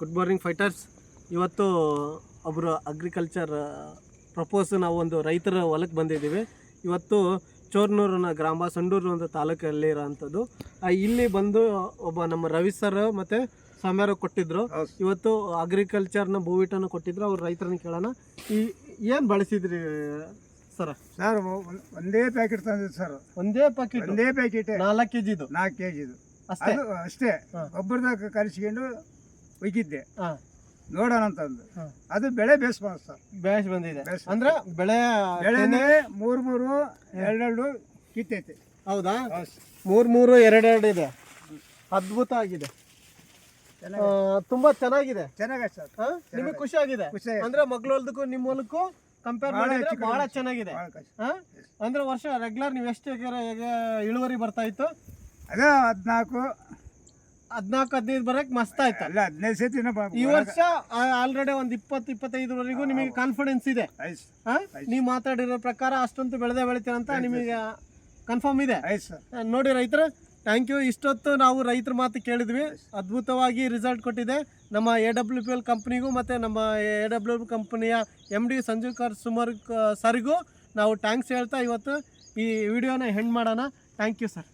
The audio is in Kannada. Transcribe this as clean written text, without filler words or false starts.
Good morning fighters. ಇವತ್ತು ಒಬ್ಬರು ಅಗ್ರಿಕಲ್ಚರ್ ಪ್ರಪೋಸ್ ನಾವು ಒಂದು ರೈತರ ಹೊಲಕ್ಕೆ ಬಂದಿದ್ದೀವಿ. ಇವತ್ತು ಚೋರ್ನೂರಿನ ಗ್ರಾಮ ಸಂಡೂರು ಒಂದು ತಾಲೂಕಲ್ಲಿ ಇರೋವಂಥದ್ದು. ಇಲ್ಲಿ ಬಂದು ಒಬ್ಬ ನಮ್ಮ ರವಿ ಸರ್ ಮತ್ತು ಸಮೀರ್ ಕೊಟ್ಟಿದ್ರು. ಇವತ್ತು ಅಗ್ರಿಕಲ್ಚರ್ನ ಭೂವಿಟನ್ನು ಕೊಟ್ಟಿದ್ರು. ಅವ್ರು ರೈತರನ್ನ ಕೇಳೋಣ. ಏನು ಬಳಸಿದ್ರಿ ಸರ್? ಸರ್ ಒಂದೇ ಪ್ಯಾಕೆಟ್ ತಂದಿದ್ದು ಸರ್. ಒಂದೇ ಪ್ಯಾಕೆಟ್ 4 kg 4 kg ಅಷ್ಟೇ ಗೊಬ್ಬರದಾಗ ಕಲಿಸ್ಕೊಂಡು ಒಯ್ಗಿದ್ದೆ ನೋಡೋಣ ಅಂತಂದು. ಅದು ಬೆಳೆ ಬೇಸ್ ಸರ್, ಬೇಸ್ ಬಂದಿದೆ ಅಂದ್ರೆ ಬೆಳೆನೇ 3 2 ಕಿತ್ತೈತೆ. ಹೌದಾ? 3 2 ಇದೆ. ಅದ್ಭುತ ಆಗಿದೆ, ತುಂಬಾ ಚೆನ್ನಾಗಿದೆ. ಸರ್, ನಿಮಗೆ ಖುಷಿ ಆಗಿದೆ ಅಂದ್ರೆ ಮಗ್ಳು ಹೊಲದಕ್ಕೂ ನಿಮ್ಮ ಹೊಲಕ್ಕೂ ಕಂಪೇರ್ ಮಾಡಿದ್ರೆ ಬಹಳ ಚೆನ್ನಾಗಿದೆ. ಅಂದ್ರೆ ವರ್ಷ ರೆಗ್ಯುಲರ್ ನೀವು ಎಷ್ಟು ಇಳುವರಿ ಬರ್ತಾ ಇತ್ತು? ಅದೇ 14-15 ಬರಕ್ ಮಸ್ತ್ ಆಯ್ತು. ಅಲ್ಲ 15 ಸತಿ ಈ ವರ್ಷ ಆಲ್ರೆಡಿ ಒಂದು 20-25ವರೆಗೂ ನಿಮಗೆ ಕಾನ್ಫಿಡೆನ್ಸ್ ಇದೆ. ನೀವು ಮಾತಾಡಿರೋ ಪ್ರಕಾರ ಅಷ್ಟೊಂದು ಬೆಳಿತೀರ ಅಂತ ನಿಮಗೆ ಕನ್ಫರ್ಮ್ ಇದೆ. ನೋಡಿ ರೈತರು, ಥ್ಯಾಂಕ್ ಯು. ಇಷ್ಟೊತ್ತು ನಾವು ರೈತರ ಮಾತು ಕೇಳಿದ್ವಿ. ಅದ್ಭುತವಾಗಿ ರಿಸಲ್ಟ್ ಕೊಟ್ಟಿದೆ. ನಮ್ಮ AWPL ಕಂಪ್ನಿಗೂ ಮತ್ತು ನಮ್ಮ AWPL ಕಂಪನಿಯ MD ಸಂಜೀವ್ ಸುಮಾರ್ ಸರ್ಗೂ ನಾವು ಥ್ಯಾಂಕ್ಸ್ ಹೇಳ್ತಾ ಇವತ್ತು ಈ ವಿಡಿಯೋನ ಹೆಂಡ್ ಮಾಡೋಣ. Thank you sir.